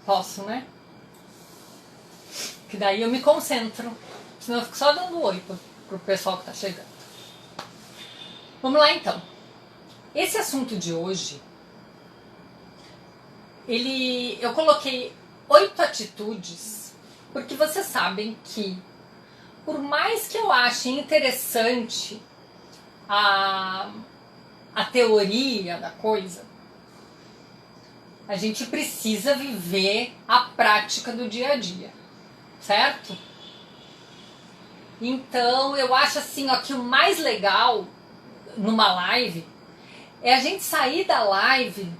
Posso, né? Que daí eu me concentro. Senão eu fico só dando oi pro pessoal que tá chegando. Vamos lá então. Esse assunto de hoje, eu coloquei 8 atitudes, porque vocês sabem que, por mais que eu ache interessante a teoria da coisa, a gente precisa viver a prática do dia a dia, certo? Então eu acho assim, ó, que o mais legal numa live é a gente sair da live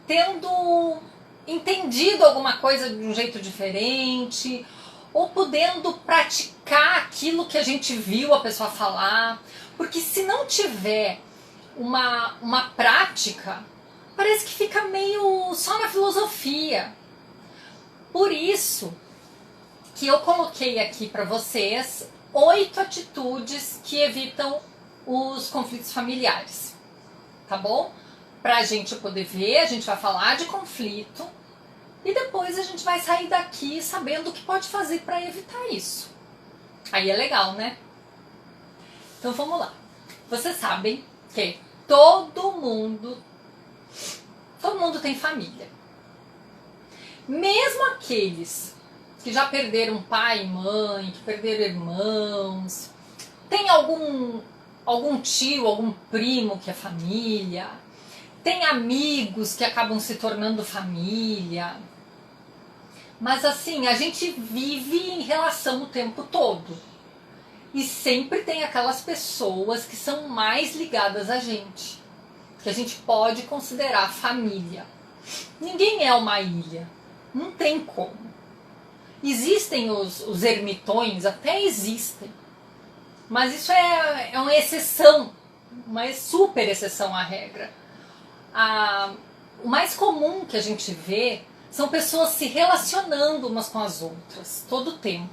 tendo entendido alguma coisa de um jeito diferente, ou podendo praticar aquilo que a gente viu a pessoa falar, porque se não tiver uma prática, parece que fica meio só na filosofia. Por isso que eu coloquei aqui para vocês 8 atitudes que evitam os conflitos familiares, tá bom? Pra gente poder ver, a gente vai falar de conflito e depois a gente vai sair daqui sabendo o que pode fazer para evitar isso. Aí é legal, né? Então vamos lá. Vocês sabem que todo mundo tem família. Mesmo aqueles que já perderam pai e mãe, que perderam irmãos, tem algum tio, algum primo que é família, tem amigos que acabam se tornando família. Mas assim, a gente vive em relação o tempo todo. E sempre tem aquelas pessoas que são mais ligadas a gente, que a gente pode considerar família. Ninguém é uma ilha, não tem como. Existem os ermitões, até existem, mas isso é uma exceção, uma super exceção à regra. O mais comum que a gente vê são pessoas se relacionando umas com as outras, todo o tempo.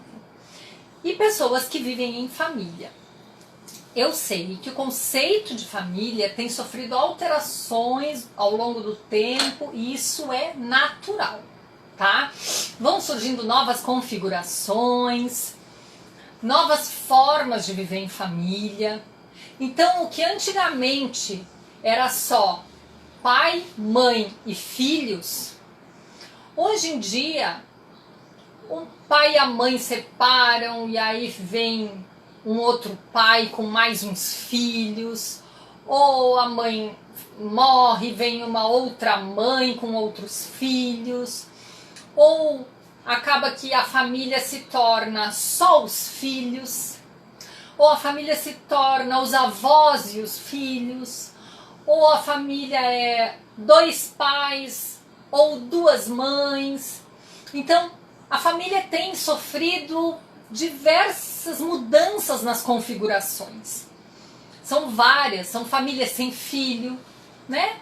E pessoas que vivem em família. Eu sei que o conceito de família tem sofrido alterações ao longo do tempo e isso é natural, tá? Vão surgindo novas configurações, novas formas de viver em família. Então, o que antigamente era só pai, mãe e filhos, hoje em dia o pai e a mãe separam e aí vem um outro pai com mais uns filhos, ou a mãe morre e vem uma outra mãe com outros filhos, ou acaba que a família se torna só os filhos, ou a família se torna os avós e os filhos, ou a família é 2 pais ou 2 mães. Então a família tem sofrido diversas mudanças nas configurações. São várias, são famílias sem filho, né?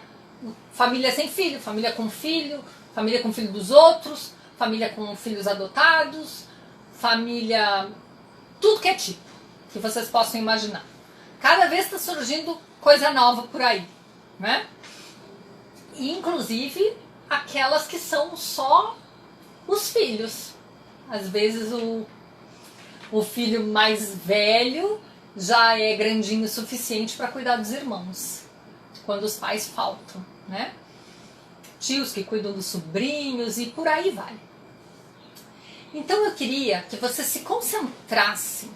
Família sem filho, família com filho dos outros, família com filhos adotados, família, tudo que é tipo, que vocês possam imaginar. Cada vez está surgindo coisa nova por aí, né? E, inclusive aquelas que são só os filhos. Às vezes o filho mais velho já é grandinho o suficiente para cuidar dos irmãos, quando os pais faltam, né? Tios que cuidam dos sobrinhos e por aí vai. Então eu queria que você se concentrasse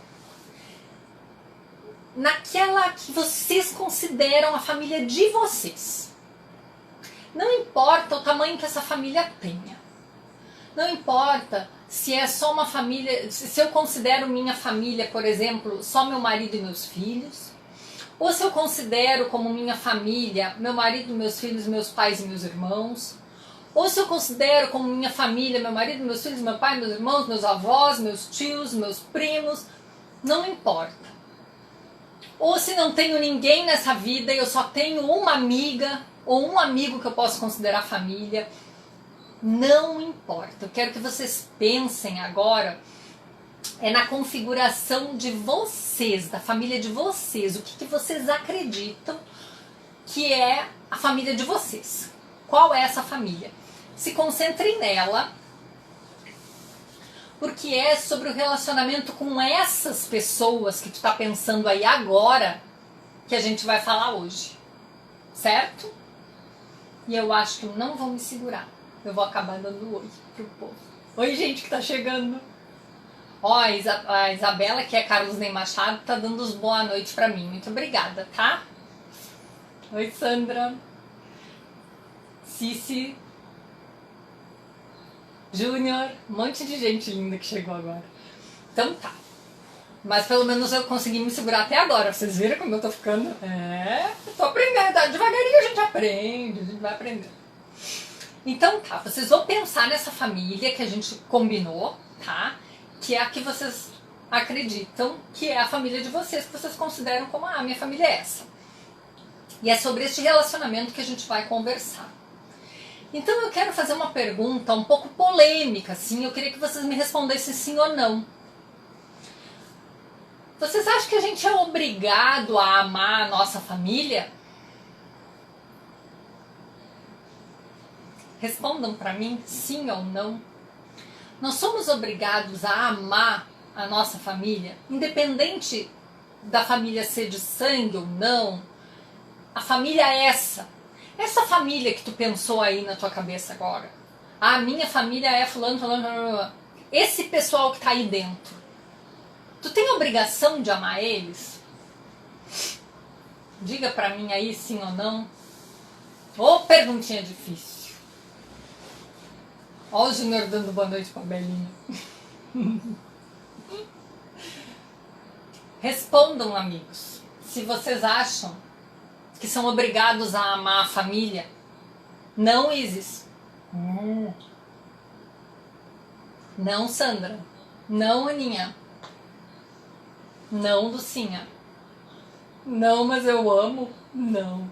naquela que vocês consideram a família de vocês. Não importa o tamanho que essa família tenha. Não importa se é só uma família, se eu considero minha família, por exemplo, só meu marido e meus filhos, ou se eu considero como minha família meu marido, meus filhos, meus pais e meus irmãos, ou se eu considero como minha família meu marido, meus filhos, meu pai, meus irmãos, meus avós, meus tios, meus primos, não importa. Ou se não tenho ninguém nessa vida e eu só tenho uma amiga ou um amigo que eu posso considerar família, não importa. Eu quero que vocês pensem agora na configuração de vocês, da família de vocês. O que vocês acreditam que é a família de vocês? Qual é essa família? se concentre nela, porque é sobre o relacionamento com essas pessoas que tu tá pensando aí agora que a gente vai falar hoje, certo? E eu acho que eu não vou me segurar. Eu vou acabar dando oi pro povo. Oi, gente que tá chegando. Ó, a Isabela, que é Carlos Ney Machado, tá dando os boa noite pra mim. Muito obrigada, tá? Oi, Sandra. Cici. Júnior. Um monte de gente linda que chegou agora. Então tá. Mas pelo menos eu consegui me segurar até agora. Vocês viram como eu tô ficando? Eu tô aprendendo. Tá? Devagarinho a gente aprende. A gente vai aprendendo. Então tá, vocês vão pensar nessa família que a gente combinou, tá? Que é a que vocês acreditam que é a família de vocês, que vocês consideram como a minha família é essa. E é sobre este relacionamento que a gente vai conversar. Então eu quero fazer uma pergunta um pouco polêmica, assim. Eu queria que vocês me respondessem sim ou não. Vocês acham que a gente é obrigado a amar a nossa família? Respondam para mim, sim ou não. Nós somos obrigados a amar a nossa família, independente da família ser de sangue ou não. A família é essa família que tu pensou aí na tua cabeça agora. A minha família é fulano, fulano, fulano. Esse pessoal que tá aí dentro. Tu tem obrigação de amar eles? Diga pra mim aí sim ou não. Ô, perguntinha difícil. Ó o Júnior dando boa noite pra Belinha. Respondam, amigos, se vocês acham que são obrigados a amar a família. Não, Isis. Não, Sandra. Não, Aninha. Não, Lucinha. Não, mas eu amo. Não.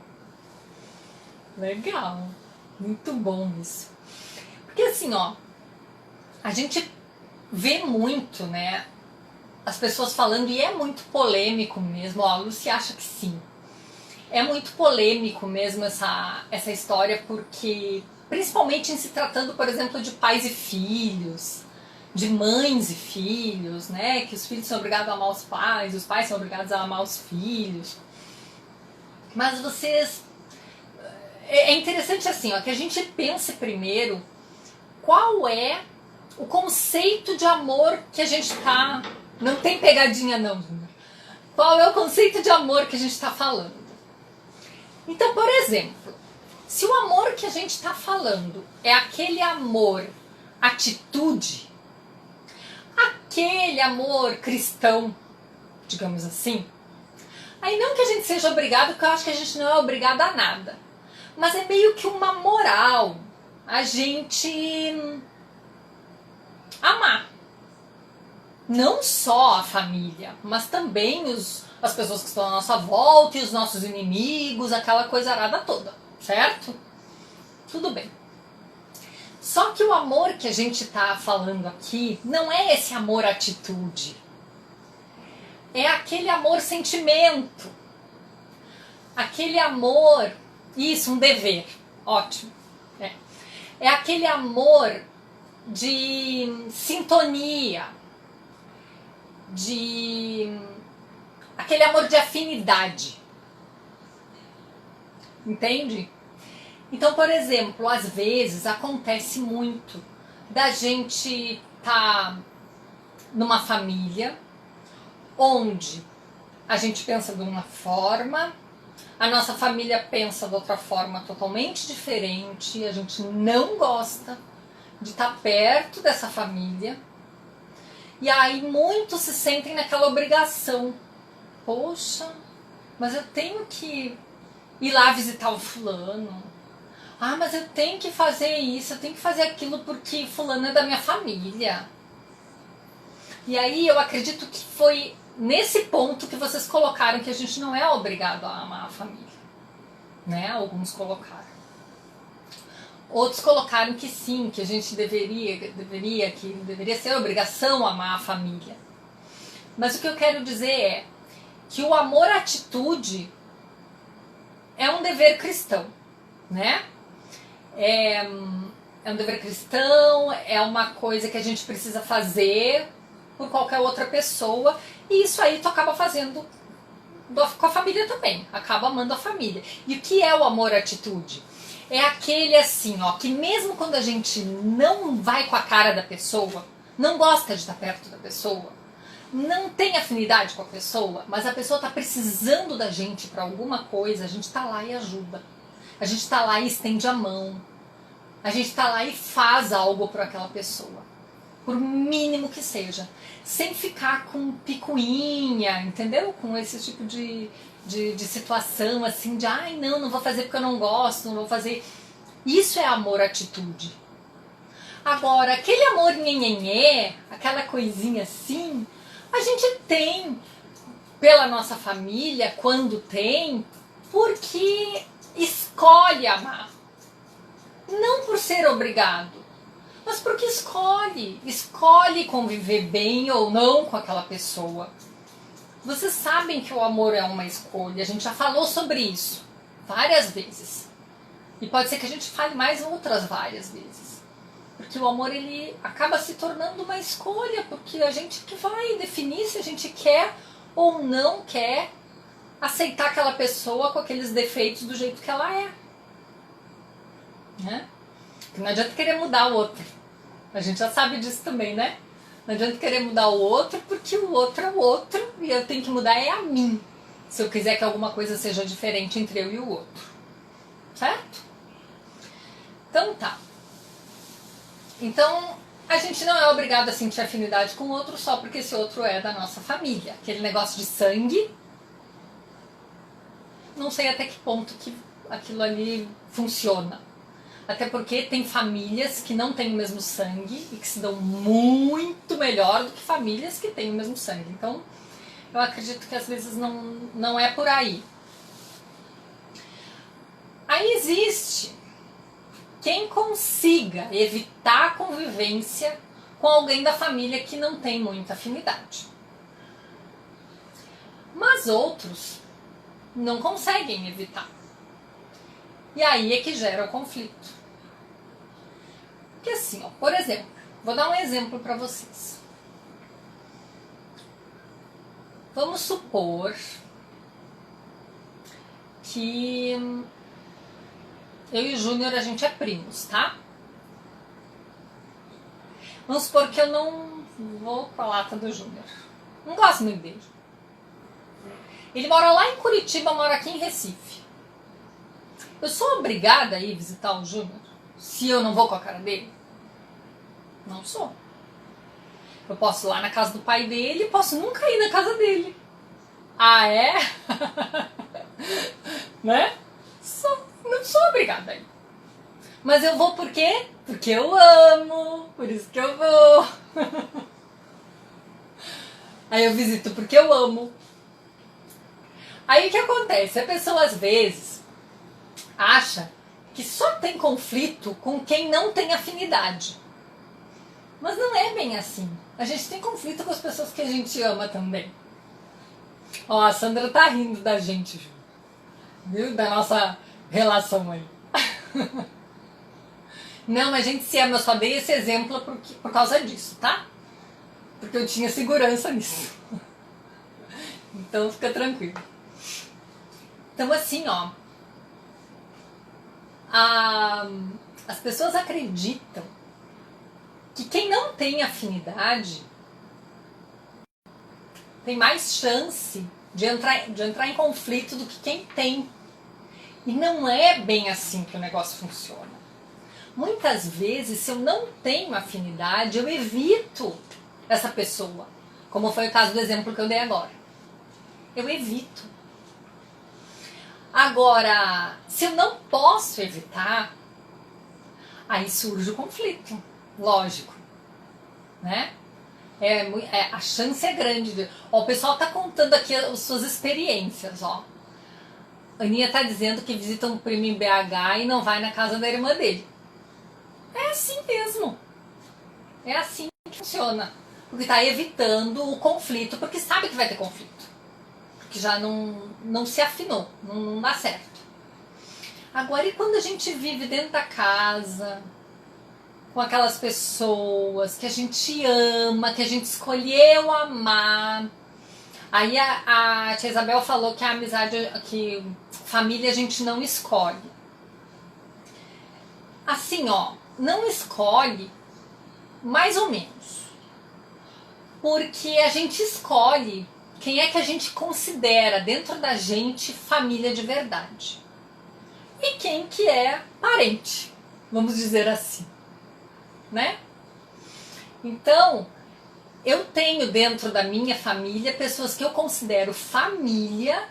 Legal. Muito bom isso. Porque assim, ó, a gente vê muito, né, as pessoas falando, e é muito polêmico mesmo, ó, a Lucy acha que sim. É muito polêmico mesmo essa história, porque, principalmente em se tratando, por exemplo, de pais e filhos, de mães e filhos, né, que os filhos são obrigados a amar os pais são obrigados a amar os filhos. Mas vocês... É interessante assim, ó, que a gente pense primeiro qual é o conceito de amor que a gente tá... Não tem pegadinha não, Júnior. Qual é o conceito de amor que a gente tá falando? Então, por exemplo, se o amor que a gente tá falando é aquele amor atitude, aquele amor cristão, digamos assim, aí não que a gente seja obrigado, porque eu acho que a gente não é obrigado a nada, mas é meio que uma moral a gente amar. Não só a família, mas também as pessoas que estão à nossa volta e os nossos inimigos, aquela coisa arada toda, certo? Tudo bem. Só que o amor que a gente está falando aqui não é esse amor atitude. É aquele amor sentimento. Aquele amor... Isso, um dever. Ótimo. É aquele amor de sintonia, aquele amor de afinidade. Entende? Então, por exemplo, às vezes acontece muito da gente tá numa família onde a gente pensa de uma forma, a nossa família pensa de outra forma totalmente diferente, a gente não gosta de estar perto dessa família. E aí muitos se sentem naquela obrigação. Poxa, mas eu tenho que ir lá visitar o fulano. Ah, mas eu tenho que fazer isso, eu tenho que fazer aquilo porque fulano é da minha família. E aí eu acredito que foi nesse ponto que vocês colocaram que a gente não é obrigado a amar a família. Né? Alguns colocaram. Outros colocaram que sim, que a gente deveria ser obrigação amar a família. Mas o que eu quero dizer é que o amor-atitude é um dever cristão, né? é um dever cristão, é uma coisa que a gente precisa fazer por qualquer outra pessoa, e isso aí tu acaba fazendo com a família também, acaba amando a família. E o que é o amor-atitude? É aquele assim, ó, que mesmo quando a gente não vai com a cara da pessoa, não gosta de estar perto da pessoa, não tem afinidade com a pessoa, mas a pessoa está precisando da gente para alguma coisa, a gente está lá e ajuda. A gente está lá e estende a mão. A gente está lá e faz algo por aquela pessoa. Por mínimo que seja. Sem ficar com picuinha, entendeu? Com esse tipo de situação assim, de ai não vou fazer porque eu não gosto, não vou fazer. Isso é amor-atitude. Agora, aquele amor nhenhenhé, aquela coisinha assim, a gente tem pela nossa família, quando tem, porque escolhe amar. Não por ser obrigado, mas porque escolhe conviver bem ou não com aquela pessoa. Vocês sabem que o amor é uma escolha, a gente já falou sobre isso várias vezes. E pode ser que a gente fale mais outras várias vezes. Porque o amor ele acaba se tornando uma escolha, porque a gente que vai definir se a gente quer ou não quer aceitar aquela pessoa com aqueles defeitos do jeito que ela é. Né? Não adianta querer mudar o outro. A gente já sabe disso também, né? Não adianta querer mudar o outro, porque o outro é o outro e eu tenho que mudar é a mim. Se eu quiser que alguma coisa seja diferente entre eu e o outro. Certo? Então tá. Então, a gente não é obrigado a sentir afinidade com o outro só porque esse outro é da nossa família. Aquele negócio de sangue, não sei até que ponto que aquilo ali funciona. Até porque tem famílias que não têm o mesmo sangue e que se dão muito melhor do que famílias que têm o mesmo sangue. Então, eu acredito que às vezes não é por aí. Aí existe quem consiga evitar a convivência com alguém da família que não tem muita afinidade. Mas outros não conseguem evitar. E aí é que gera o conflito. Porque assim, ó, por exemplo, vou dar um exemplo para vocês. Vamos supor que eu e o Júnior a gente é primos, tá? Vamos supor que eu não vou com a lata do Júnior. Não gosto muito dele. Ele mora lá em Curitiba, mora aqui em Recife. Eu sou obrigada a ir visitar o Júnior se eu não vou com a cara dele? Não sou. Eu posso ir lá na casa do pai dele e posso nunca ir na casa dele. Ah, é? Né? Não sou obrigada a ir. Mas eu vou por quê? Porque eu amo. Por isso que eu vou. Aí eu visito porque eu amo. Aí o que acontece? A pessoa às vezes acha que só tem conflito com quem não tem afinidade. Mas não é bem assim. A gente tem conflito com as pessoas que a gente ama também. Ó, a Sandra tá rindo da gente, viu? Da nossa relação aí. Não, a gente se ama. Eu só dei esse exemplo por causa disso, tá? Porque eu tinha segurança nisso. Então fica tranquilo. Então assim, ó. As pessoas acreditam que quem não tem afinidade tem mais chance de entrar em conflito do que quem tem. E não é bem assim que o negócio funciona. Muitas vezes, se eu não tenho afinidade, eu evito essa pessoa. Como foi o caso do exemplo que eu dei agora. Eu evito. Agora, se eu não posso evitar, aí surge o conflito. Lógico. Né? A chance é grande. Ó, o pessoal tá contando aqui as suas experiências, ó. A Aninha tá dizendo que visita um primo em BH e não vai na casa da irmã dele. É assim mesmo. É assim que funciona. Porque tá evitando o conflito, porque sabe que vai ter conflito. Porque já não se afinou, não dá certo. Agora, e quando a gente vive dentro da casa, com aquelas pessoas que a gente ama, que a gente escolheu amar. Aí a tia Isabel falou que a amizade, que família a gente não escolhe. Assim, ó, não escolhe mais ou menos. Porque a gente escolhe quem é que a gente considera dentro da gente família de verdade. E quem que é parente, vamos dizer assim, né? Então, eu tenho dentro da minha família pessoas que eu considero família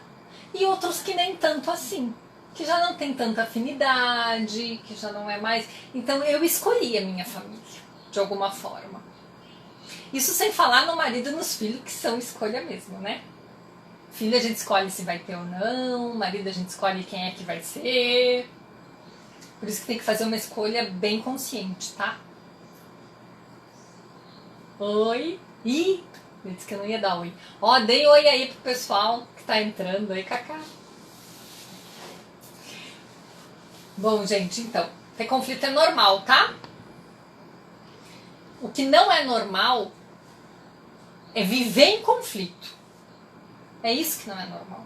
e outros que nem tanto assim, que já não tem tanta afinidade, que já não é mais. Então eu escolhi a minha família, de alguma forma. Isso sem falar no marido e nos filhos, que são escolha mesmo, né? Filho a gente escolhe se vai ter ou não, marido a gente escolhe quem é que vai ser. Por isso que tem que fazer uma escolha bem consciente, tá? Oi. Ih, eu disse que eu não ia dar oi. Ó, dei oi aí pro pessoal que tá entrando aí, Cacá. Bom, gente, então, ter conflito é normal, tá? O que não é normal é viver em conflito. É isso que não é normal.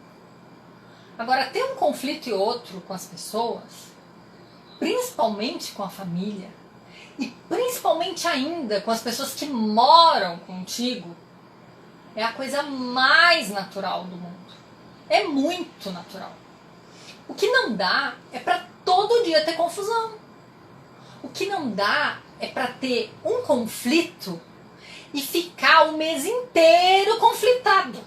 Agora, ter um conflito e outro com as pessoas, principalmente com a família, e principalmente ainda com as pessoas que moram contigo, é a coisa mais natural do mundo. É muito natural. O que não dá é para todo dia ter confusão. O que não dá é para ter um conflito e ficar o mês inteiro conflitado.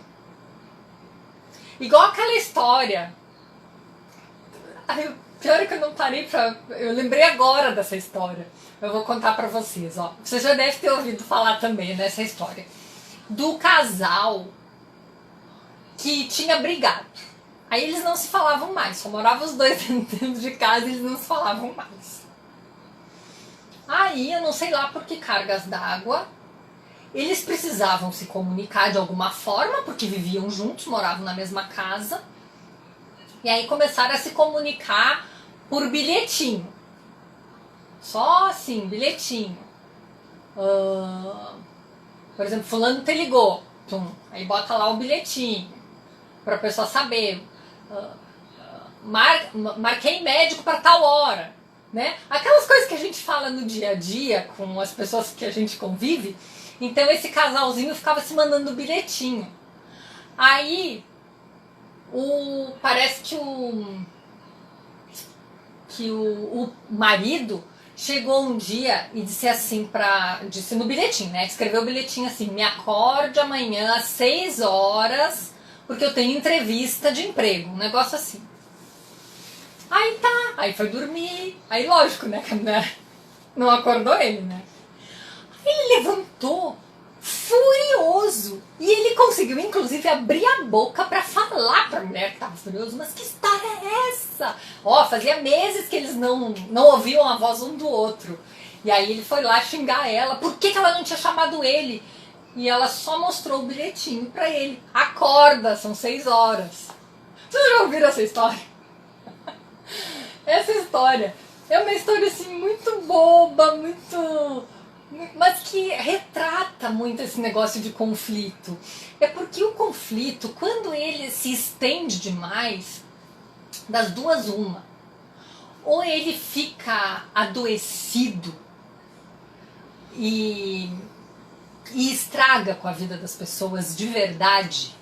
Igual aquela história. Ai, pior é que eu não parei pra... Eu lembrei agora dessa história. Eu vou contar pra vocês, ó. Você já deve ter ouvido falar também nessa história. Do casal que tinha brigado. Aí eles não se falavam mais. Só moravam os dois dentro de casa e eles não se falavam mais. Aí, eu não sei lá por que cargas d'água, eles precisavam se comunicar de alguma forma, porque viviam juntos, moravam na mesma casa. E aí começaram a se comunicar por bilhetinho. Só assim, bilhetinho. Por exemplo, fulano te ligou. Tum, aí bota lá o bilhetinho, pra pessoa saber. Marquei médico para tal hora. Né? Aquelas coisas que a gente fala no dia a dia com as pessoas que a gente convive. Então esse casalzinho ficava se mandando bilhetinho. Aí parece que o marido chegou um dia e disse assim disse no bilhetinho, né? Escreveu o bilhetinho assim: me acorde amanhã às 6 horas, porque eu tenho entrevista de emprego, um negócio assim. Aí tá, aí foi dormir. Aí lógico, né, que não acordou ele, né? Aí ele levantou furioso. E ele conseguiu, inclusive, abrir a boca pra falar pra mulher que tava furioso. Mas que história é essa? Ó, fazia meses que eles não ouviam a voz um do outro. E aí ele foi lá xingar ela. Por que ela não tinha chamado ele? E ela só mostrou o bilhetinho pra ele. Acorda, são 6 horas. Vocês já ouviram essa história? Essa história é uma história assim muito boba, mas que retrata muito esse negócio de conflito. É porque o conflito, quando ele se estende demais, das duas uma, ou ele fica adoecido e estraga com a vida das pessoas de verdade,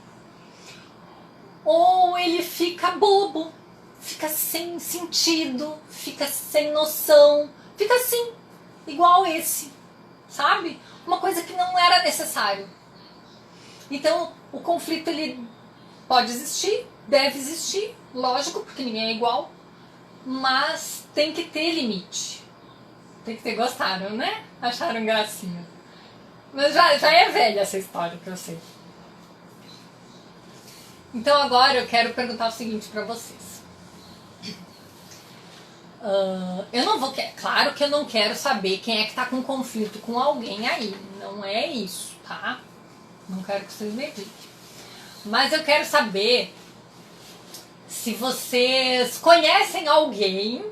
ou ele fica bobo, fica sem sentido, fica sem noção, fica assim, igual esse, sabe? Uma coisa que não era necessário. Então, o conflito ele pode existir, deve existir, lógico, porque ninguém é igual, mas tem que ter limite. Tem que ter, gostaram, né? Acharam gracinha. Mas já é velha essa história, que eu sei. Então agora eu quero perguntar o seguinte pra vocês. Eu não vou... Claro que eu não quero saber quem é que tá com conflito com alguém aí. Não é isso, tá? Não quero que vocês me digam. Mas eu quero saber se vocês conhecem alguém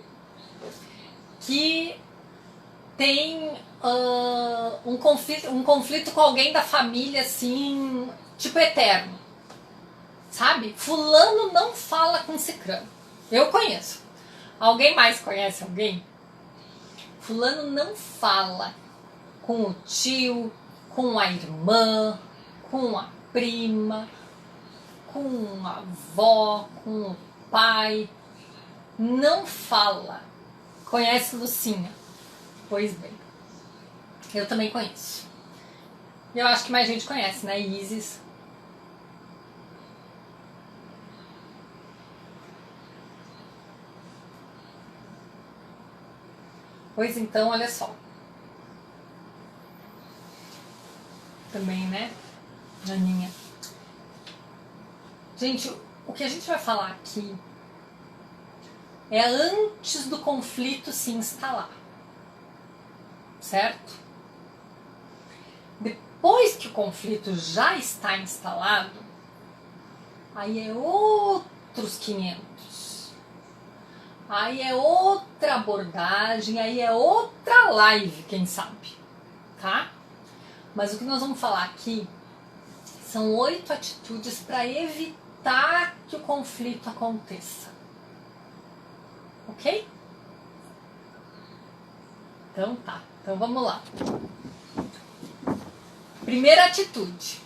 que tem um conflito com alguém da família, assim, tipo eterno, sabe? Fulano não fala com cicrano. Eu conheço. Alguém mais conhece alguém? Fulano não fala com o tio, com a irmã, com a prima, com a avó, com o pai. Não fala. Conhece Lucinha? Pois bem, eu também conheço. E eu acho que mais gente conhece, né? Isis. Pois então, olha só. Também, né? Aninha. Gente, o que a gente vai falar aqui é antes do conflito se instalar. Certo? Depois que o conflito já está instalado, aí é outros 500. Aí é outra abordagem, aí é outra live, quem sabe, tá? Mas o que nós vamos falar aqui são 8 atitudes para evitar que o conflito aconteça. Ok? Então tá, então vamos lá. Primeira atitude.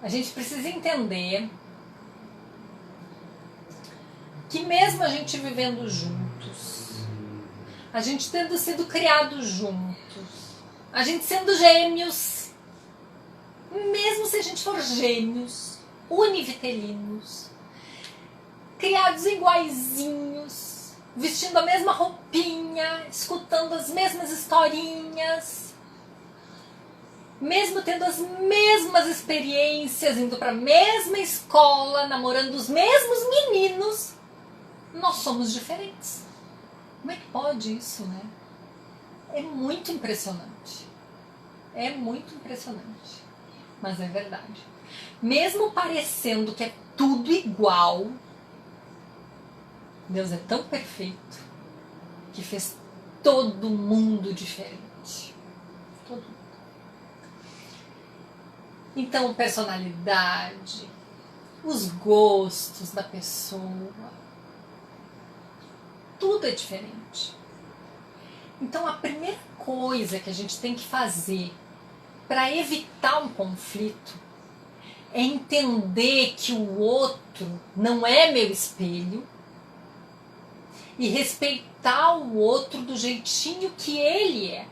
A gente precisa entender que mesmo a gente vivendo juntos, a gente tendo sido criados juntos, a gente sendo gêmeos, mesmo se a gente for gêmeos, univitelinos, criados iguaizinhos, vestindo a mesma roupinha, escutando as mesmas historinhas, mesmo tendo as mesmas experiências, indo para a mesma escola, namorando os mesmos meninos, nós somos diferentes. Como é que pode isso, né? É muito impressionante. É muito impressionante. Mas é verdade. Mesmo parecendo que é tudo igual, Deus é tão perfeito que fez todo mundo diferente. Todo mundo. Então, personalidade, os gostos da pessoa, tudo é diferente. Então, a primeira coisa que a gente tem que fazer para evitar um conflito é entender que o outro não é meu espelho e respeitar o outro do jeitinho que ele é.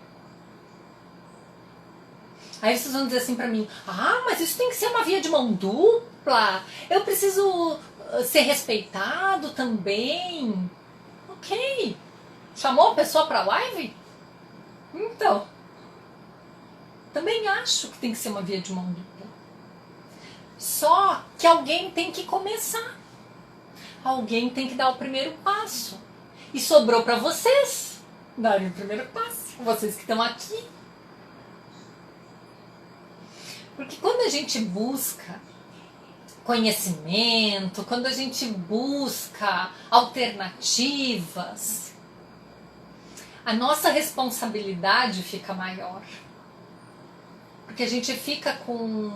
Aí vocês vão dizer assim pra mim, mas isso tem que ser uma via de mão dupla, eu preciso ser respeitado também. Ok, chamou a pessoa pra live? Então, também acho que tem que ser uma via de mão dupla. Só que alguém tem que começar. Alguém tem que dar o primeiro passo. E sobrou pra vocês darem o primeiro passo. Vocês que estão aqui. Porque quando a gente busca conhecimento, quando a gente busca alternativas, a nossa responsabilidade fica maior. Porque a gente fica com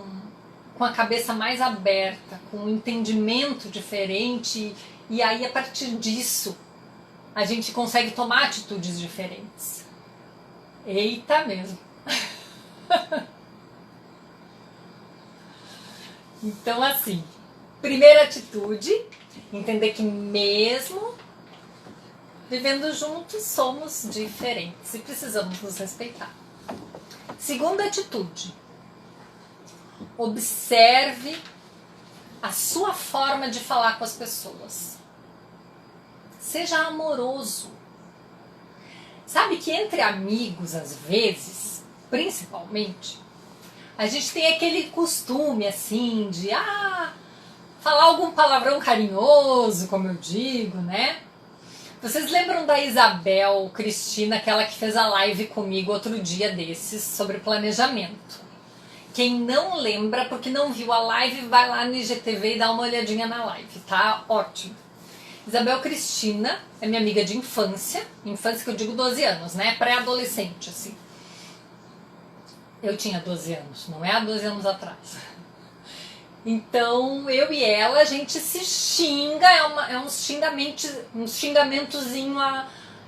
a cabeça mais aberta, com um entendimento diferente, e aí a partir disso a gente consegue tomar atitudes diferentes. Eita mesmo! Então, assim, primeira atitude, entender que mesmo vivendo juntos somos diferentes e precisamos nos respeitar. Segunda atitude, observe a sua forma de falar com as pessoas. Seja amoroso. Sabe que entre amigos, às vezes, principalmente, a gente tem aquele costume, assim, de falar algum palavrão carinhoso, como eu digo, né? Vocês lembram da Isabel Cristina, aquela que fez a live comigo outro dia desses, sobre planejamento? Quem não lembra, porque não viu a live, vai lá no IGTV e dá uma olhadinha na live, tá? Ótimo. Isabel Cristina é minha amiga de infância que eu digo 12 anos, né? Pré-adolescente, assim. Eu tinha 12 anos, não é há 12 anos atrás. Então, eu e ela, a gente se xinga, é uns xingamentozinho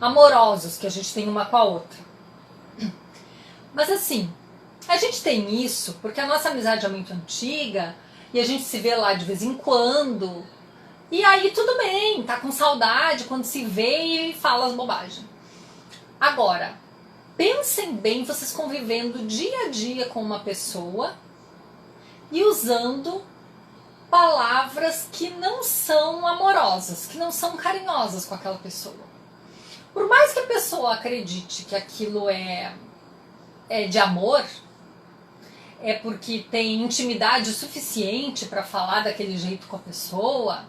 amorosos que a gente tem uma com a outra. Mas assim, a gente tem isso porque a nossa amizade é muito antiga e a gente se vê lá de vez em quando. E aí tudo bem, tá com saudade quando se vê e fala as bobagens. Agora, pensem bem vocês convivendo dia a dia com uma pessoa e usando palavras que não são amorosas, que não são carinhosas com aquela pessoa. Por mais que a pessoa acredite que aquilo é de amor, é porque tem intimidade suficiente para falar daquele jeito com a pessoa,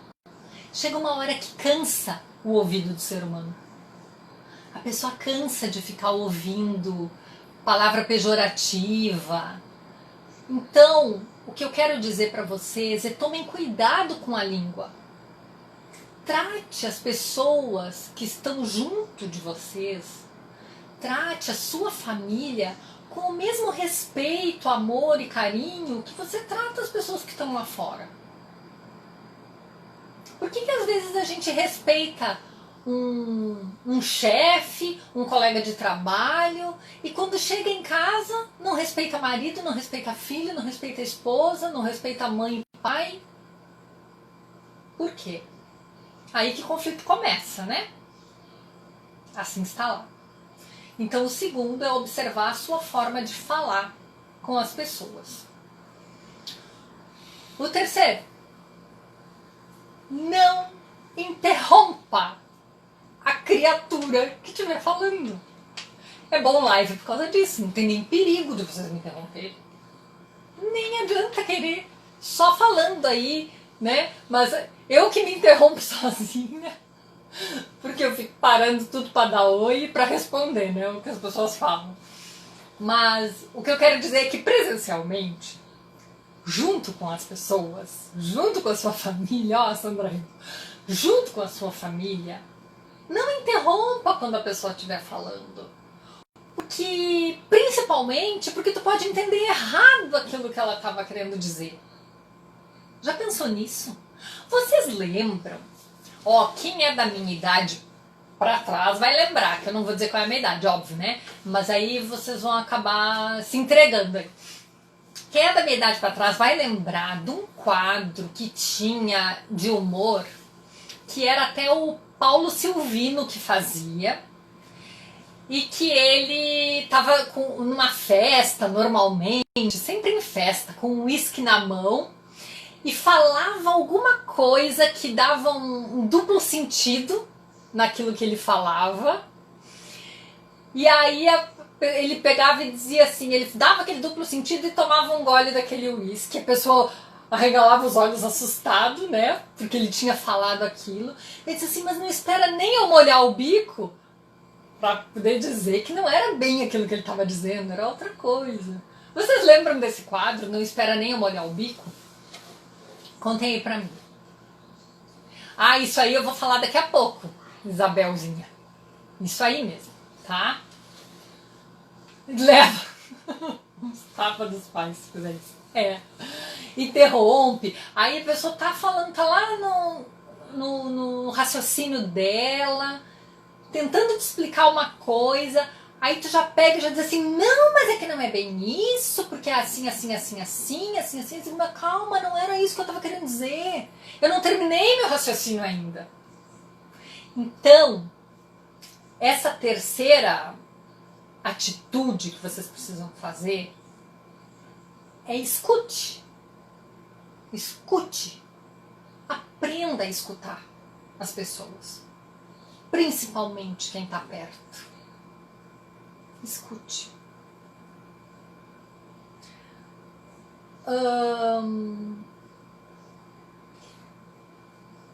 chega uma hora que cansa o ouvido do ser humano. A pessoa cansa de ficar ouvindo palavra pejorativa. Então, o que eu quero dizer para vocês é tomem cuidado com a língua. Trate as pessoas que estão junto de vocês, trate a sua família com o mesmo respeito, amor e carinho que você trata as pessoas que estão lá fora. Por que às vezes a gente respeita um chefe, um colega de trabalho, e quando chega em casa não respeita marido, não respeita filho, não respeita esposa, não respeita mãe e pai? Por quê? Aí que o conflito começa, né? Assim está lá. Então o segundo é observar a sua forma de falar com as pessoas. O terceiro, não interrompa a criatura que estiver falando. É bom live por causa disso, não tem nem perigo de vocês me interromperem. Nem adianta querer só falando aí, né? Mas eu que me interrompo sozinha, porque eu fico parando tudo para dar oi e para responder, né? O que as pessoas falam. Mas o que eu quero dizer é que presencialmente, junto com as pessoas, junto com a sua família, ó, Sandra, junto com a sua família, não interrompa quando a pessoa estiver falando. Porque, principalmente porque tu pode entender errado aquilo que ela estava querendo dizer. Já pensou nisso? Vocês lembram? Ó, quem é da minha idade pra trás vai lembrar, que eu não vou dizer qual é a minha idade, óbvio, né? Mas aí vocês vão acabar se entregando aí. Quem é da minha idade pra trás vai lembrar de um quadro que tinha de humor, que era até o Paulo Silvino que fazia, e que ele estava numa festa normalmente, sempre em festa, com um uísque na mão, e falava alguma coisa que dava um duplo sentido naquilo que ele falava, e aí ele pegava e dizia assim, ele dava aquele duplo sentido e tomava um gole daquele uísque, a pessoa arregalava os olhos assustado, né, porque ele tinha falado aquilo. Ele disse assim, mas não espera nem eu molhar o bico para poder dizer que não era bem aquilo que ele estava dizendo, era outra coisa. Vocês lembram desse quadro, Não Espera Nem Eu Molhar o Bico? Contem aí pra mim. Ah, isso aí eu vou falar daqui a pouco, Isabelzinha. Isso aí mesmo, tá? Leva uns tapas dos pais se fizer isso. É. Interrompe. Aí a pessoa tá falando, tá lá no raciocínio dela, tentando te explicar uma coisa, aí tu já pega e já diz assim, não, mas é que não é bem isso, porque é assim, assim, assim, assim, assim, assim, assim, mas calma, não era isso que eu tava querendo dizer. Eu não terminei meu raciocínio ainda. Então, essa terceira atitude que vocês precisam fazer é escute. Escute. Aprenda a escutar as pessoas. Principalmente quem está perto. Escute.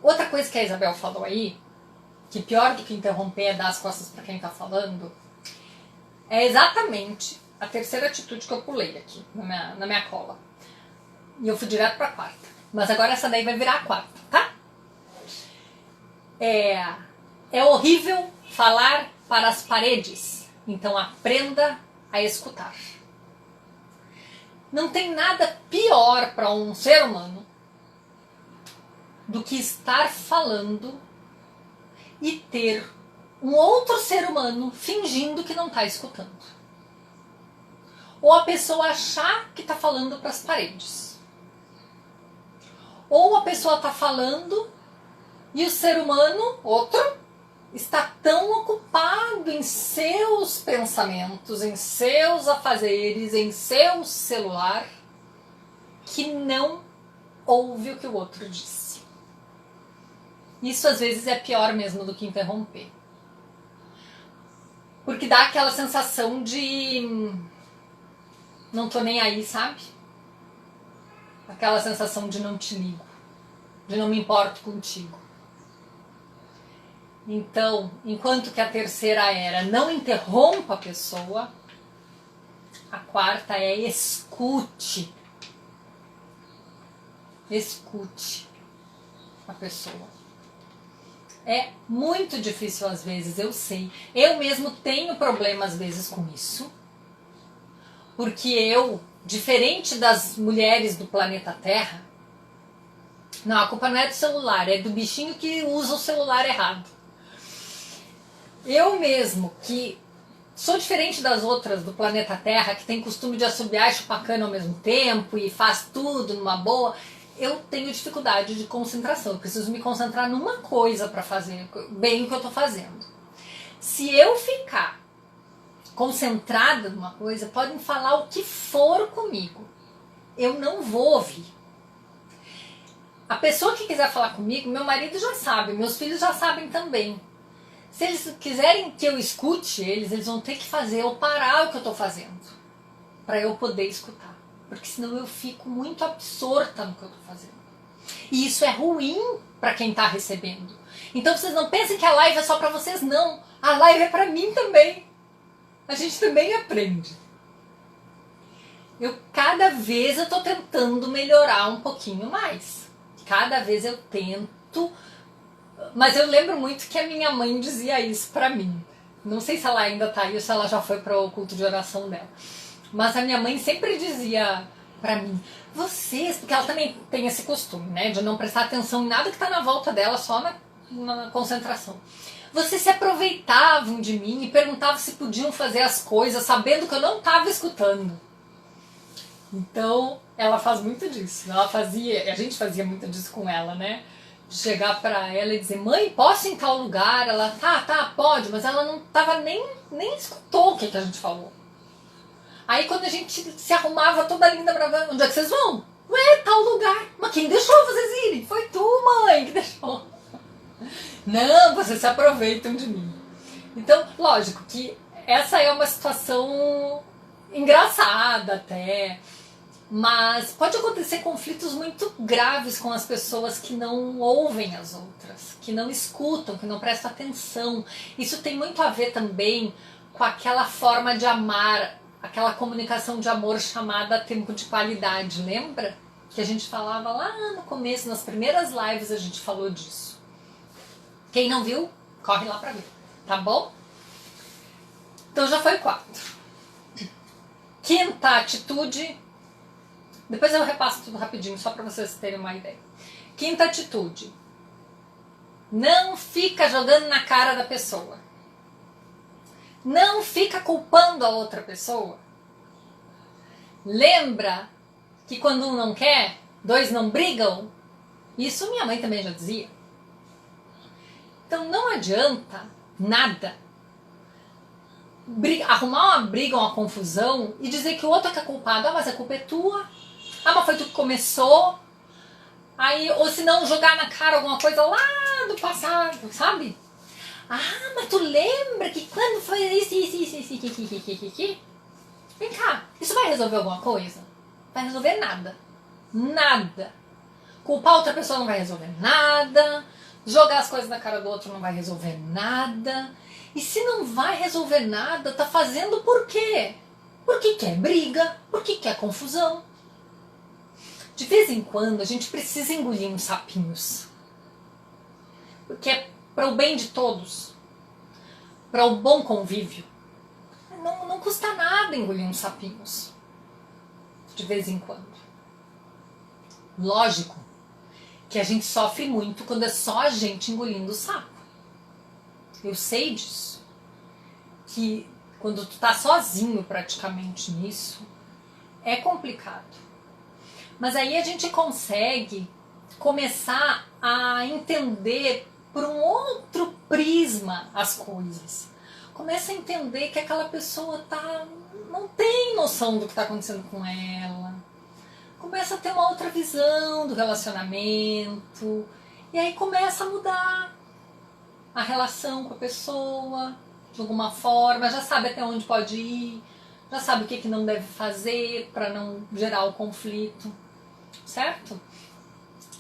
Outra coisa que a Isabel falou aí, que pior do que interromper é dar as costas para quem está falando, é exatamente a terceira atitude que eu pulei aqui na minha cola. E eu fui direto para a quarta. Mas agora essa daí vai virar a quarta, tá? É horrível falar para as paredes, então aprenda a escutar. Não tem nada pior para um ser humano do que estar falando e ter um outro ser humano fingindo que não está escutando. Ou a pessoa achar que está falando para as paredes. Ou a pessoa está falando e o ser humano, outro, está tão ocupado em seus pensamentos, em seus afazeres, em seu celular, que não ouve o que o outro disse. Isso às vezes é pior mesmo do que interromper. Porque dá aquela sensação de não tô nem aí, sabe? Aquela sensação de não te ligo, de não me importo contigo. Então, enquanto que a terceira era não interrompa a pessoa, a quarta é escute. Escute a pessoa. É muito difícil às vezes, eu sei. Eu mesmo tenho problema às vezes com isso. Porque eu, diferente das mulheres do planeta Terra, não, a culpa não é do celular, é do bichinho que usa o celular errado. Eu mesmo, que sou diferente das outras do planeta Terra, que tem costume de assobiar e chupar cana ao mesmo tempo e faz tudo numa boa, eu tenho dificuldade de concentração. Eu preciso me concentrar numa coisa para fazer bem o que eu estou fazendo. Se eu ficar concentrada numa coisa, podem falar o que for comigo. Eu não vou ouvir. A pessoa que quiser falar comigo, meu marido já sabe, meus filhos já sabem também. Se eles quiserem que eu escute eles vão ter que fazer eu parar o que eu estou fazendo para eu poder escutar. Porque senão eu fico muito absorta no que eu estou fazendo. E isso é ruim para quem está recebendo. Então vocês não pensem que a live é só para vocês, não. A live é para mim também. A gente também aprende. Cada vez eu estou tentando melhorar um pouquinho mais. Cada vez eu tento. Mas eu lembro muito que a minha mãe dizia isso pra mim. Não sei se ela ainda tá aí ou se ela já foi para o culto de oração dela. Mas a minha mãe sempre dizia pra mim, vocês, porque ela também tem esse costume, né, de não prestar atenção em nada que tá na volta dela, só na concentração. Vocês se aproveitavam de mim e perguntavam se podiam fazer as coisas sabendo que eu não estava escutando. Então, ela faz muito disso. A gente fazia muito disso com ela, né? Chegar pra ela e dizer, mãe, posso ir em tal lugar? Ela, tá, pode, mas ela não tava nem escutou o que a gente falou. Aí quando a gente se arrumava toda linda, brava, onde é que vocês vão? Ué, tal lugar. Mas quem deixou vocês irem? Foi tu, mãe, que deixou. Não, vocês se aproveitam de mim. Então, lógico que essa é uma situação engraçada até, mas pode acontecer conflitos muito graves com as pessoas que não ouvem as outras, que não escutam, que não prestam atenção. Isso tem muito a ver também com aquela forma de amar, aquela comunicação de amor chamada tempo de qualidade, lembra? Que a gente falava lá no começo, nas primeiras lives a gente falou disso. Quem não viu, corre lá pra ver, tá bom? Então já foi 4. Quinta atitude, depois eu repasso tudo rapidinho, só pra vocês terem uma ideia. Quinta atitude, não fica jogando na cara da pessoa. Não fica culpando a outra pessoa. Lembra que quando um não quer, 2 não brigam? Isso minha mãe também já dizia. Então não adianta nada arrumar uma briga, uma confusão e dizer que o outro é que é culpado. Ah, mas a culpa é tua. Ah, mas foi tu que começou. Aí, ou se não, jogar na cara alguma coisa lá do passado, sabe? Ah, mas tu lembra que quando foi isso. Vem cá, isso vai resolver alguma coisa? Vai resolver nada. Nada. Culpar outra pessoa não vai resolver nada. Jogar as coisas na cara do outro não vai resolver nada. E se não vai resolver nada, tá fazendo por quê? Porque quer briga, porque quer confusão. De vez em quando a gente precisa engolir uns sapinhos. Porque para o bem de todos, para o bom convívio. Não custa nada engolir uns sapinhos de vez em quando. Lógico que a gente sofre muito quando é só a gente engolindo o sapo. Eu sei disso. Que quando tu tá sozinho praticamente nisso, é complicado. Mas aí a gente consegue começar a entender por um outro prisma as coisas. Começa a entender que aquela pessoa não tem noção do que está acontecendo com ela. Começa a ter uma outra visão do relacionamento. E aí começa a mudar a relação com a pessoa de alguma forma. Já sabe até onde pode ir. Já sabe o que não deve fazer para não gerar o conflito. Certo?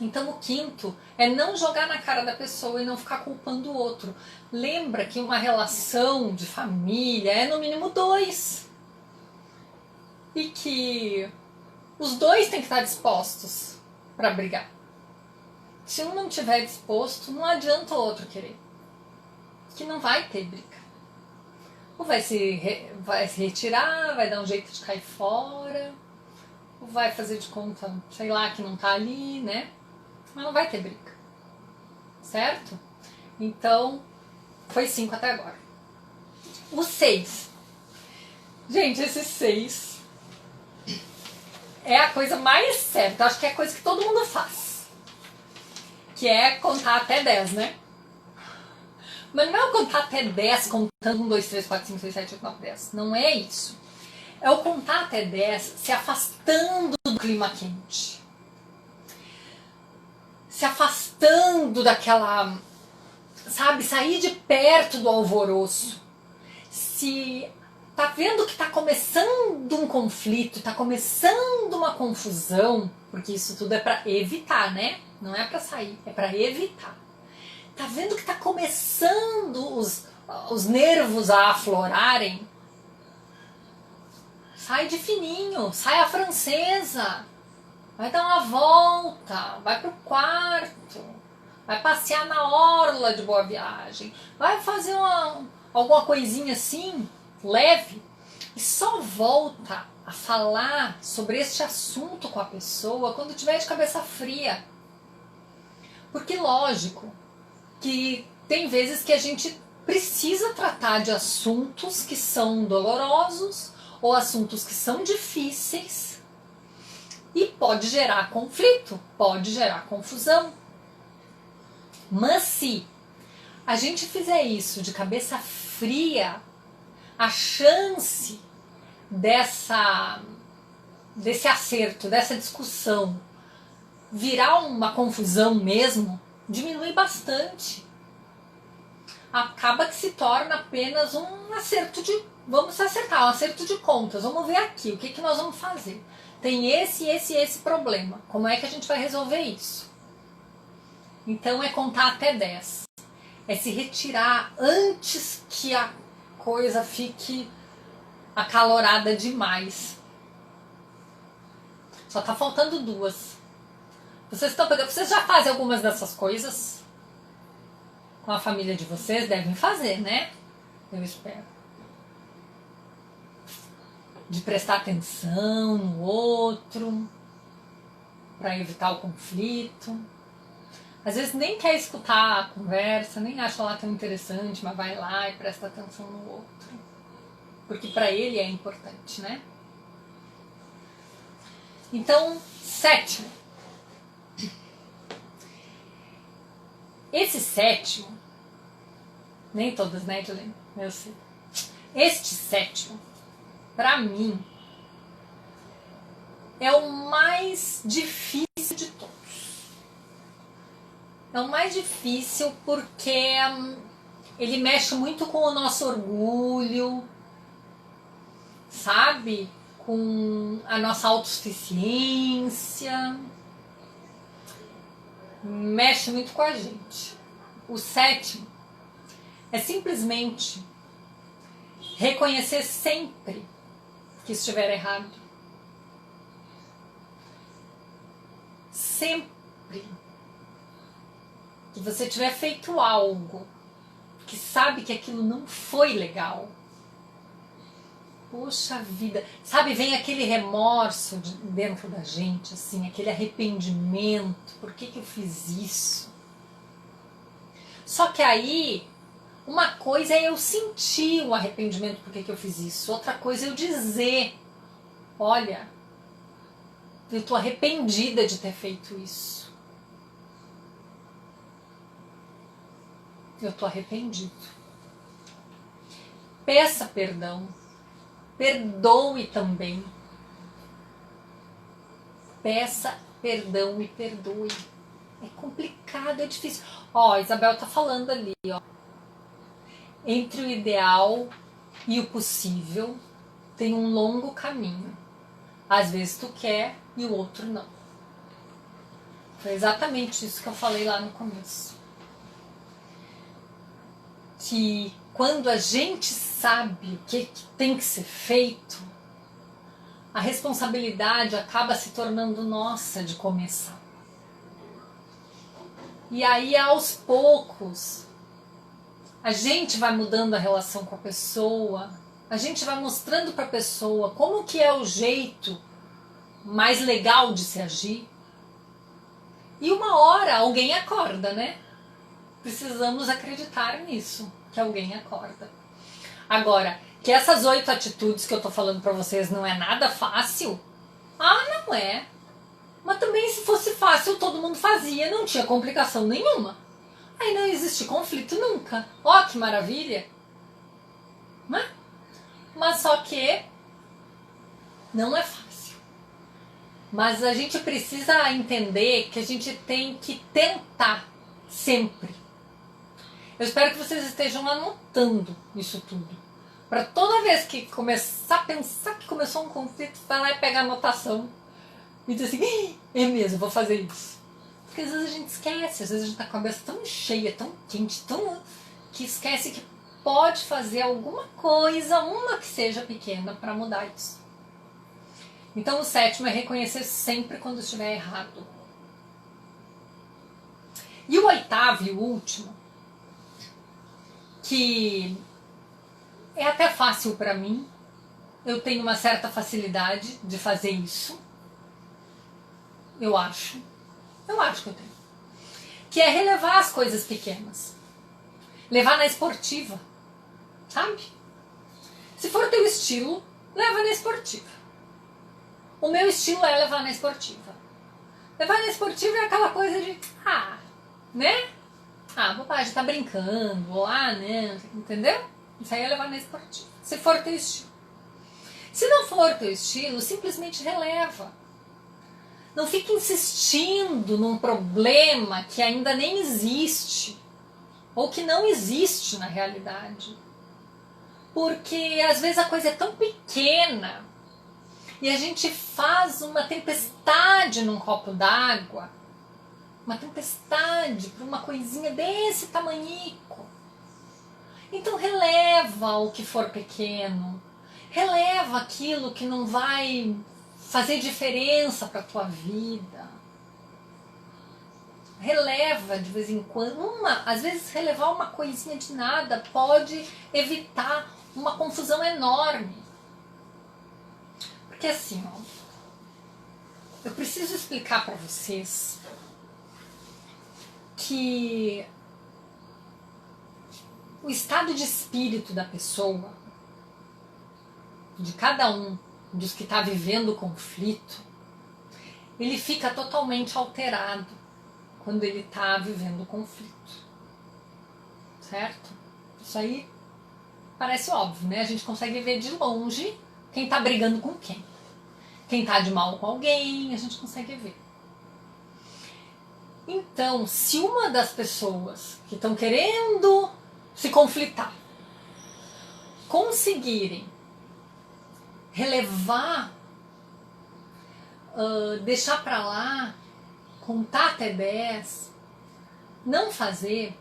Então o quinto é não jogar na cara da pessoa e não ficar culpando o outro. Lembra que uma relação de família é no mínimo 2. E que os dois têm que estar dispostos para brigar. Se um não estiver disposto, não adianta o outro querer. Que não vai ter briga. Ou vai se retirar, vai dar um jeito de cair fora, ou vai fazer de conta, sei lá, que não tá ali, né? Mas não vai ter briga. Certo? Então, foi 5 até agora. O 6. Gente, esse 6 é a coisa mais certa. Acho que é a coisa que todo mundo faz. Que é contar até 10, né? Mas não é o contar até 10 contando 1, 2, 3, 4, 5, 6, 7, 8, 9, 10. Não é isso. É o contar até 10 se afastando do clima quente. Se afastando daquela, sabe, sair de perto do alvoroço. Se tá vendo que tá começando um conflito, tá começando uma confusão, porque isso tudo é para evitar, né? Não é para sair, é para evitar. Tá vendo que tá começando os nervos a aflorarem? Sai de fininho, sai a francesa. Vai dar uma volta, vai pro quarto, vai passear na orla de Boa Viagem, vai fazer alguma coisinha assim, leve, e só volta a falar sobre este assunto com a pessoa quando tiver de cabeça fria. Porque lógico que tem vezes que a gente precisa tratar de assuntos que são dolorosos ou assuntos que são difíceis. E pode gerar conflito, pode gerar confusão. Mas se a gente fizer isso de cabeça fria, a chance desse acerto, dessa discussão virar uma confusão mesmo, diminui bastante. Acaba que se torna apenas um acerto vamos acertar, um acerto de contas. Vamos ver aqui, o que nós vamos fazer. Tem esse problema. Como é que a gente vai resolver isso? Então é contar até 10. É se retirar antes que a coisa fique acalorada demais. Só tá faltando 2. Vocês já fazem algumas dessas coisas? Com a família de vocês? Devem fazer, né? Eu espero. De prestar atenção no outro, para evitar o conflito. Às vezes nem quer escutar a conversa, nem acha lá tão interessante, mas vai lá e presta atenção no outro. Porque para ele é importante, né? Então, 7. Esse 7, nem todas, né, Edilene? Eu sei. Este 7, para mim, é o mais difícil de todos. É o mais difícil porque ele mexe muito com o nosso orgulho, sabe? Com a nossa autossuficiência. Mexe muito com a gente. O 7 é simplesmente reconhecer sempre que estiver errado. Sempre. que você tiver feito algo que sabe que aquilo não foi legal, poxa vida, sabe, vem aquele remorso dentro da gente, assim, aquele arrependimento, por que eu fiz isso? Só que aí, uma coisa é eu sentir o arrependimento por que eu fiz isso, outra coisa é eu dizer, olha, eu tô arrependida de ter feito isso. Eu tô arrependido. Peça perdão. Perdoe também. Peça perdão e perdoe. É complicado, é difícil. Ó, a Isabel tá falando ali, ó. Entre o ideal e o possível tem um longo caminho. Às vezes tu quer e o outro não. Foi exatamente isso que eu falei lá no começo. Que quando a gente sabe o que tem que ser feito, a responsabilidade acaba se tornando nossa de começar. E aí, aos poucos, a gente vai mudando a relação com a pessoa, a gente vai mostrando para a pessoa como que é o jeito mais legal de se agir. E uma hora alguém acorda, né? Precisamos acreditar nisso, que alguém acorda. Agora, que essas 8 atitudes que eu tô falando pra vocês não é nada fácil? Ah, não é. Mas também se fosse fácil, todo mundo fazia, não tinha complicação nenhuma. Aí não existe conflito nunca. Ó, que maravilha! Né? Mas só que não é fácil. Mas a gente precisa entender que a gente tem que tentar sempre. Eu espero que vocês estejam anotando isso tudo. Para toda vez que começar a pensar que começou um conflito, vai lá e pega a anotação. E diz assim, é mesmo, vou fazer isso. Porque às vezes a gente esquece, às vezes a gente tá com a cabeça tão cheia, tão quente, que esquece que pode fazer alguma coisa, uma que seja pequena, para mudar isso. Então o 7º é reconhecer sempre quando estiver errado. E o 8º e o último, que é até fácil para mim, eu tenho uma certa facilidade de fazer isso, eu acho que eu tenho, que é relevar as coisas pequenas, levar na esportiva, sabe? Se for teu estilo, leva na esportiva. O meu estilo é levar na esportiva. Levar na esportiva é aquela coisa de, né? Bobagem, tá brincando, ou né? Entendeu? Isso aí é levar na esportiva. Se for teu estilo. Se não for teu estilo, simplesmente releva. Não fique insistindo num problema que ainda nem existe. Ou que não existe na realidade. Porque às vezes a coisa é tão pequena e a gente faz uma tempestade num copo d'água. Uma tempestade para uma coisinha desse tamanhico. Então releva o que for pequeno. Releva aquilo que não vai fazer diferença para a tua vida. Releva de vez em quando. Às vezes relevar uma coisinha de nada pode evitar uma confusão enorme. Porque assim, ó, eu preciso explicar para vocês que o estado de espírito da pessoa, de cada um dos que está vivendo o conflito, ele fica totalmente alterado quando ele está vivendo o conflito. Certo? Isso aí parece óbvio, né? A gente consegue ver de longe quem está brigando com quem. Quem está de mal com alguém, a gente consegue ver. Então, se uma das pessoas que estão querendo se conflitar conseguirem relevar, deixar pra lá, contar até 10, não fazer,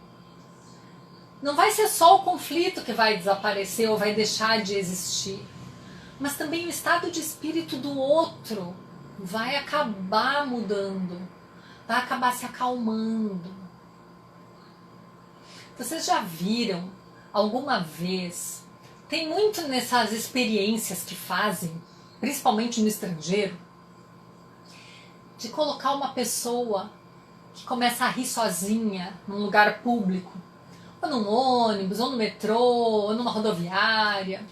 não vai ser só o conflito que vai desaparecer ou vai deixar de existir, mas também o estado de espírito do outro vai acabar mudando, vai acabar se acalmando. Vocês já viram alguma vez? Tem muito nessas experiências que fazem, principalmente no estrangeiro, de colocar uma pessoa que começa a rir sozinha num lugar público, ou num ônibus, ou no metrô, ou numa rodoviária,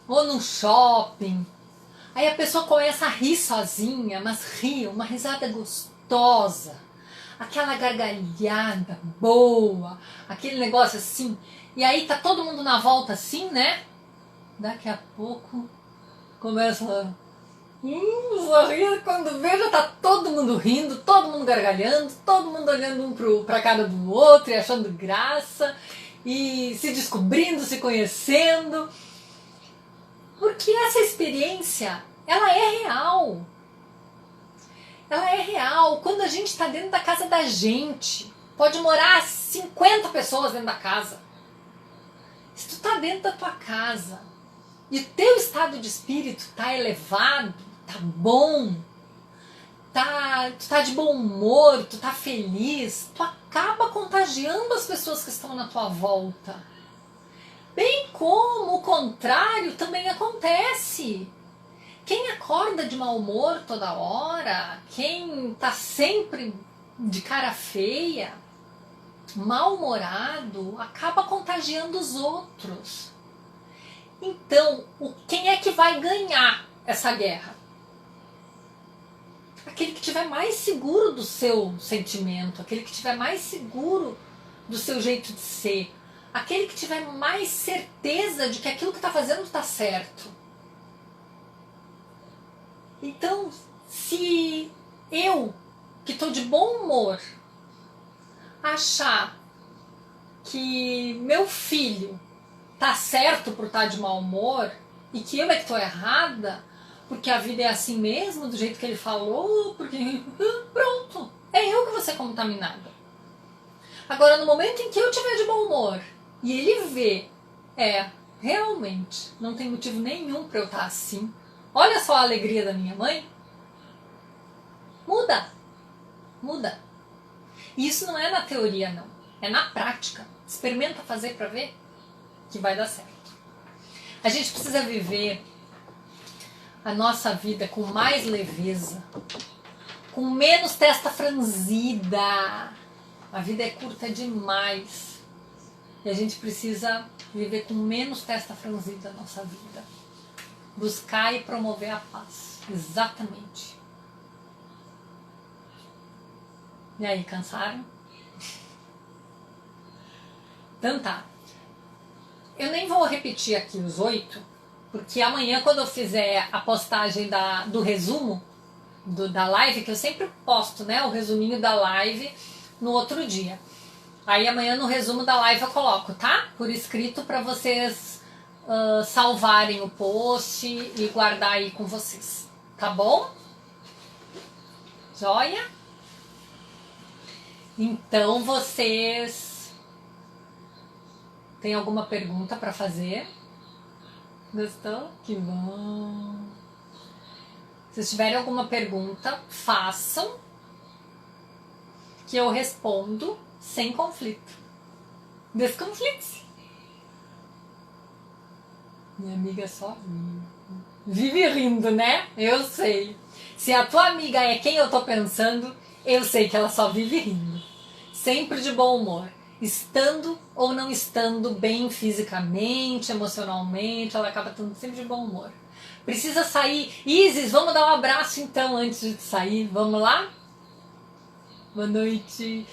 ou num shopping. Aí a pessoa começa a rir sozinha, mas ri, uma risada gostosa, aquela gargalhada boa, aquele negócio assim. E aí tá todo mundo na volta assim, né? Daqui a pouco começa a sorrir, quando veja tá todo mundo rindo, todo mundo gargalhando, todo mundo olhando um pra cara do outro e achando graça, e se descobrindo, se conhecendo. Porque essa experiência, ela é real. Ela é real. Quando a gente está dentro da casa da gente, pode morar 50 pessoas dentro da casa. Se tu está dentro da tua casa e o teu estado de espírito está elevado, tá bom, tu tá de bom humor, tu tá feliz, tu acaba contagiando as pessoas que estão na tua volta. Bem como o contrário também acontece. Quem acorda de mau humor toda hora, quem tá sempre de cara feia, mal-humorado, acaba contagiando os outros. Então, quem é que vai ganhar essa guerra? Aquele que estiver mais seguro do seu sentimento, aquele que estiver mais seguro do seu jeito de ser, aquele que tiver mais certeza de que aquilo que está fazendo está certo. Então, se eu, que estou de bom humor, achar que meu filho tá certo por estar de mau humor e que eu é que estou errada, porque a vida é assim mesmo, do jeito que ele falou, porque pronto, é eu que vou ser contaminada. Agora, no momento em que eu estiver de bom humor e ele vê, realmente, não tem motivo nenhum para eu estar assim, olha só a alegria da minha mãe, muda. E isso não é na teoria, não, é na prática. Experimenta fazer para ver que vai dar certo. A gente precisa viver a nossa vida com mais leveza, com menos testa franzida. A vida é curta demais e a gente precisa viver com menos testa franzida na nossa vida. Buscar e promover a paz. Exatamente. E aí, cansaram? Então tá. Eu nem vou repetir aqui os 8, porque amanhã, quando eu fizer a postagem do resumo da live, que eu sempre posto, né, o resuminho da live no outro dia. Aí amanhã no resumo da live eu coloco, tá? Por escrito para vocês salvarem o post e guardar aí com vocês. Tá bom? Joia? Então vocês têm alguma pergunta para fazer? Gostou? Que bom! Se tiverem alguma pergunta, façam, que eu respondo sem conflito. Desconflite-se. Minha amiga só vive rindo, né? Eu sei. Se a tua amiga é quem eu tô pensando, eu sei que ela só vive rindo. Sempre de bom humor. Estando ou não estando bem fisicamente, emocionalmente, ela acaba estando sempre de bom humor. Precisa sair. Isis, vamos dar um abraço então antes de sair. Vamos lá? Boa noite.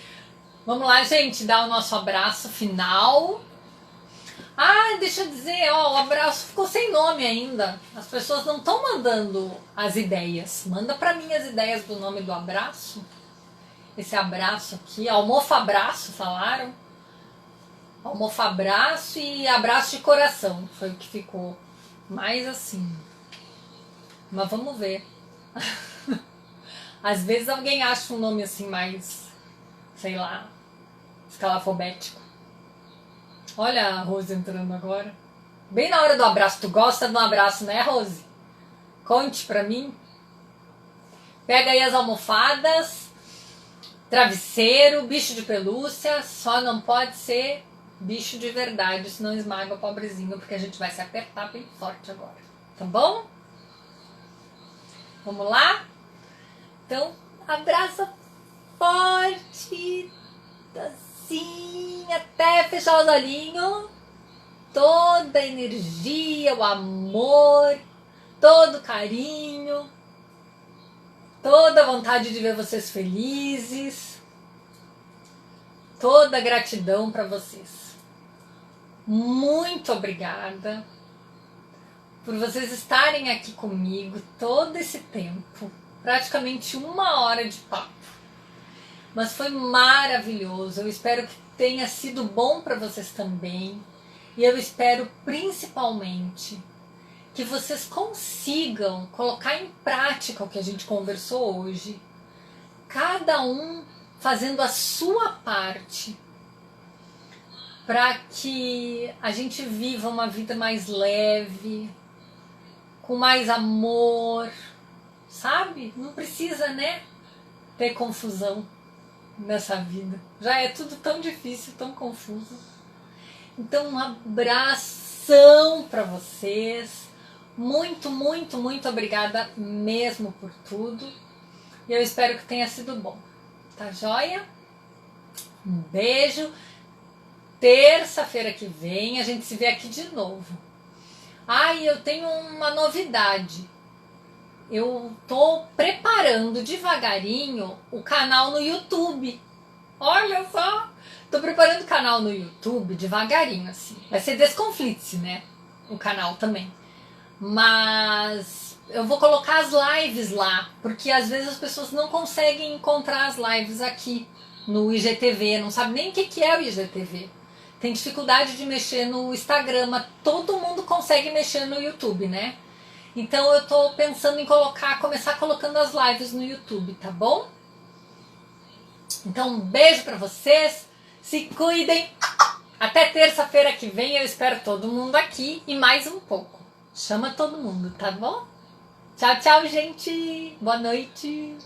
Vamos lá, gente, dar o nosso abraço final. Ah, deixa eu dizer, ó, o abraço ficou sem nome ainda. As pessoas não estão mandando as ideias. Manda pra mim as ideias do nome do abraço. Esse abraço aqui, almofabraço, falaram? Almofabraço e abraço de coração. Foi o que ficou mais assim. Mas vamos ver. Às vezes alguém acha um nome assim mais, sei lá, escalafobético. Olha a Rose entrando agora. Bem na hora do abraço. Tu gosta de um abraço, né, Rose? Conte pra mim. Pega aí as almofadas. travesseiro, bicho de pelúcia, só não pode ser bicho de verdade, senão esmaga o pobrezinho, porque a gente vai se apertar bem forte agora, tá bom? Vamos lá? Então, abraça forte, assim, até fechar os olhinhos. Toda a energia, o amor, todo o carinho, toda a vontade de ver vocês felizes, toda a gratidão para vocês. Muito obrigada por vocês estarem aqui comigo todo esse tempo, praticamente 1 hora de papo. Mas foi maravilhoso, eu espero que tenha sido bom para vocês também. E eu espero principalmente que vocês consigam colocar em prática o que a gente conversou hoje. Cada um fazendo a sua parte para que a gente viva uma vida mais leve, com mais amor, sabe? Não precisa, né, ter confusão nessa vida. Já é tudo tão difícil, tão confuso. Então, um abração para vocês. Muito, muito, muito obrigada mesmo por tudo. E eu espero que tenha sido bom. Tá joia? Um beijo. Terça-feira que vem a gente se vê aqui de novo. E eu tenho uma novidade. Eu tô preparando devagarinho o canal no YouTube. Olha só! Tô preparando o canal no YouTube devagarinho, assim. Vai ser Desconflite, né? O canal também. Mas eu vou colocar as lives lá, porque às vezes as pessoas não conseguem encontrar as lives aqui no IGTV, não sabe nem o que é o IGTV. Tem dificuldade de mexer no Instagram, mas todo mundo consegue mexer no YouTube, né? Então eu tô pensando em começar colocando as lives no YouTube, tá bom? Então um beijo pra vocês. Se cuidem. Até terça-feira que vem eu espero todo mundo aqui e mais um pouco. Chama todo mundo, tá bom? Tchau, tchau, gente. Boa noite.